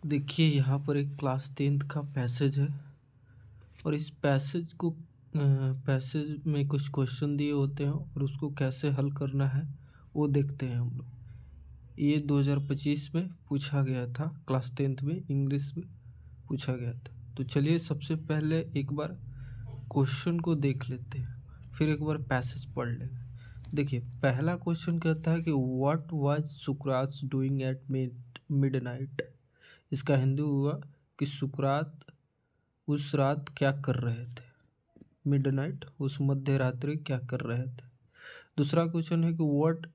देखिए यहाँ पर एक क्लास 10th का पैसेज है और इस पैसेज में कुछ क्वेश्चन दिए होते हैं और उसको कैसे हल करना है वो देखते हैं हम लोग। ये 2025 में पूछा गया था, क्लास 10th में इंग्लिश में पूछा गया था। तो चलिए सबसे पहले एक बार क्वेश्चन को देख लेते हैं, फिर एक बार पैसेज पढ़ लेंगे। देखिए पहला क्वेश्चन कहता है कि what was Sukrat doing at midnight. इसका हिंदी हुआ कि सुकरात उस रात क्या कर रहे थे। मिडनाइट उस मध्य रात्रि क्या कर रहे थे। दूसरा क्वेश्चन है कि what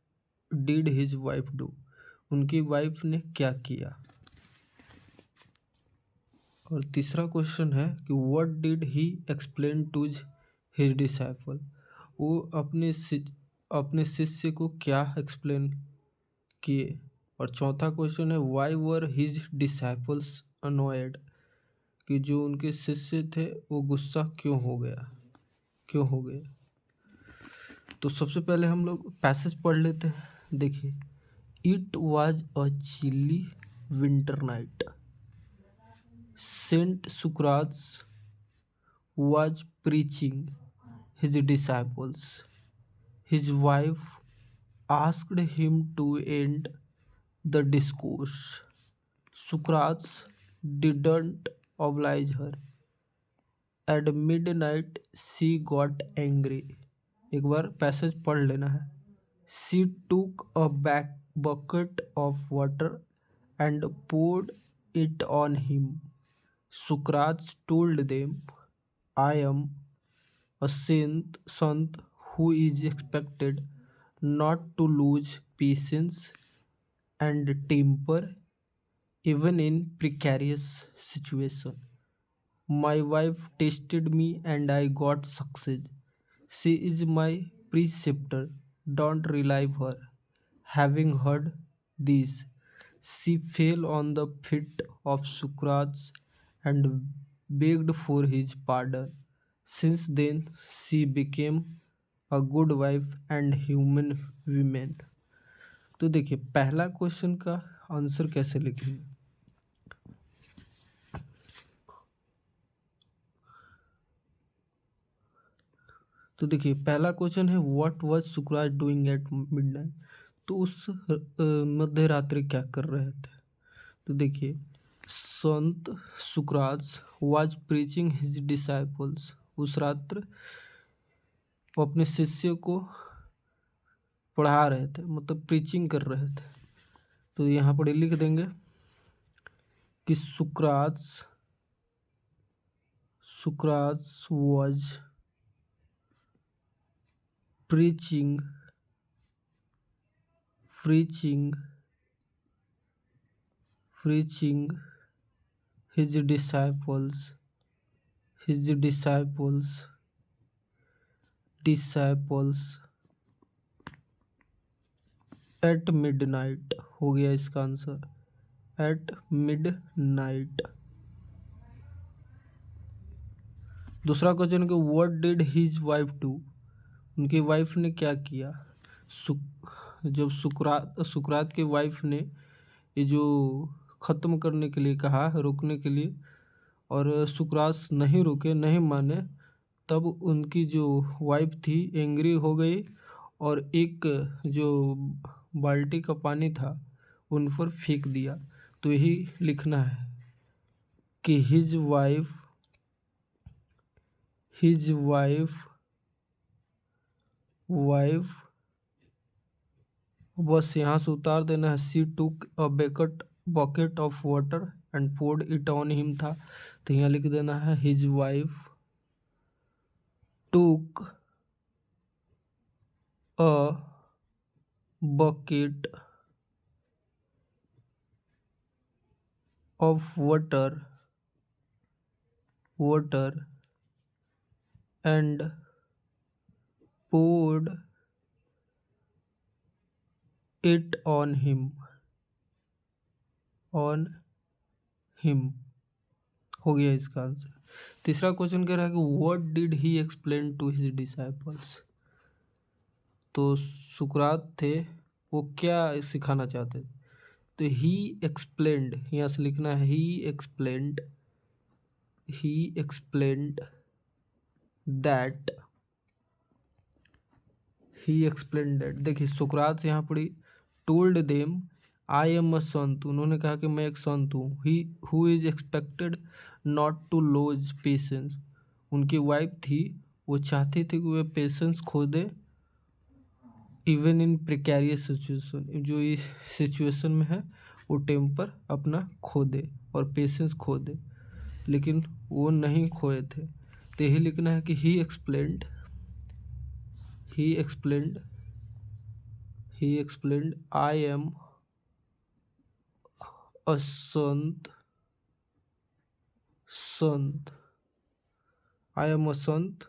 did his wife do, उनकी वाइफ ने क्या किया। और तीसरा क्वेश्चन है कि what did he explain to his disciple, वो अपने शिष्य को क्या एक्सप्लेन किए। और चौथा क्वेश्चन है why were his disciples annoyed, कि जो उनके शिष्य थे वो गुस्सा क्यों हो गया। तो सबसे पहले हम लोग पैसेज पढ़ लेते हैं। देखिए, it was a chilly winter night, saint Socrates was preaching his disciples. His wife asked him to end the discourse. Socrates didn't oblige her. At midnight she got angry. एक बार पैसेज पढ़ लेना है। She took a bucket of water and poured it on him. Socrates told them, I am a sant who is expected not to lose patience and temper even in precarious situation. My wife tested me and I got success. She is my preceptor. Don't relieve her. Having heard this, she fell on the feet of Socrates and begged for his pardon. Since then, she became a good wife and human woman. तो देखिए पहला question का answer कैसे लिखेंगे। तो देखिए पहला question है what was Sukrat doing at midnight, तो उस मध्य रात्रि क्या कर रहे थे। तो देखिए संत सुकरात वाज प्रीचिंग हिज डिसाइपल्स, उस रात्र वो अपने शिष्य को पढ़ा रहे थे, मतलब प्रीचिंग कर रहे थे। तो यहाँ पर लिख देंगे कि सुकरात was preaching his disciples at midnight, हो गया इसका आंसर एट मिडनाइट। दूसरा क्वेश्चन कि what did his wife do, उनकी वाइफ ने क्या किया। जब सुकरात के वाइफ ने ये जो ख़त्म करने के लिए कहा, रोकने के लिए, और सुकरात नहीं रुके, नहीं माने, तब उनकी जो वाइफ थी एंग्री हो गई और एक जो बाल्टी का पानी था उन पर फेंक दिया। तो यही लिखना है कि हिज वाइफ बस यहाँ से उतार देना है। She took a bucket of water and poured it on him था, तो यहाँ लिख देना है his wife took a bucket of water and poured it on him हो गया इसका आंसर। तीसरा क्वेश्चन कह रहा है कि what did he explain to his disciples, तो सुकरात थे वो क्या सिखाना चाहते थे। तो ही एक्सप्लेन्ड, यहाँ से लिखना है he explained that, he explained that. देखिए सुकरात यहाँ पड़ी told them I am a sant, उन्होंने कहा कि मैं एक संत हूँ। He who is expected not to lose patience, उनकी वाइफ थी, वो चाहती थी कि वे पेशेंस खो दे इवन इन प्रिकेरियस सिचुएशन, जो इस सिचुएशन में है वो टेम्पर अपना खो दे और पेशेंस खो दे, लेकिन वो नहीं खोए थे। तो यही लिखना है कि ही explained I am a Sant I am a Sant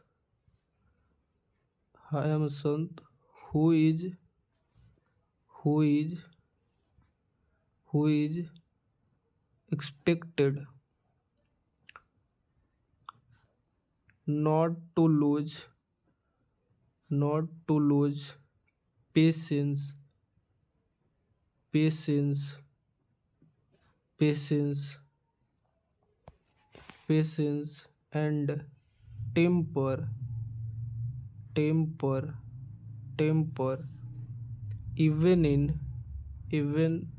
who is expected not to lose patience and temper even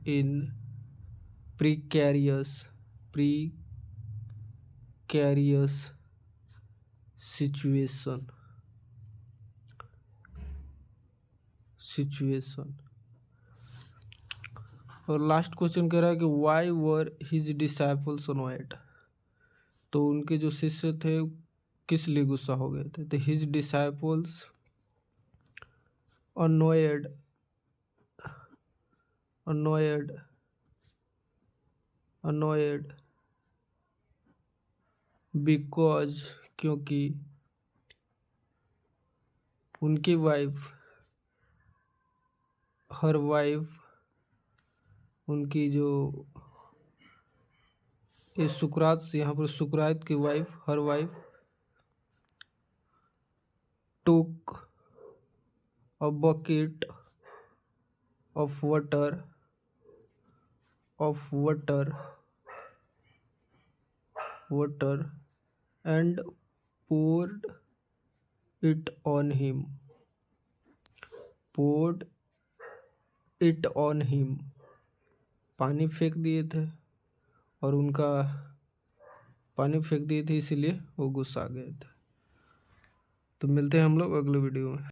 in precarious situation। और लास्ट क्वेश्चन कह रहा है कि why were his disciples annoyed, तो उनके जो शिष्य थे किस लिए गुस्सा हो गए थे। तो हिज डिसाइपल्स annoyed because, क्योंकि उनकी वाइफ उनकी जो ये सुकरात से यहाँ पर सुकरात की हर wife took a bucket of water and poured it on him पानी फेंक दिए थे और उनका पानी फेंक दिए थे, इसीलिए वो गुस्सा आ गए थे। तो मिलते हैं हम लोग अगले वीडियो में।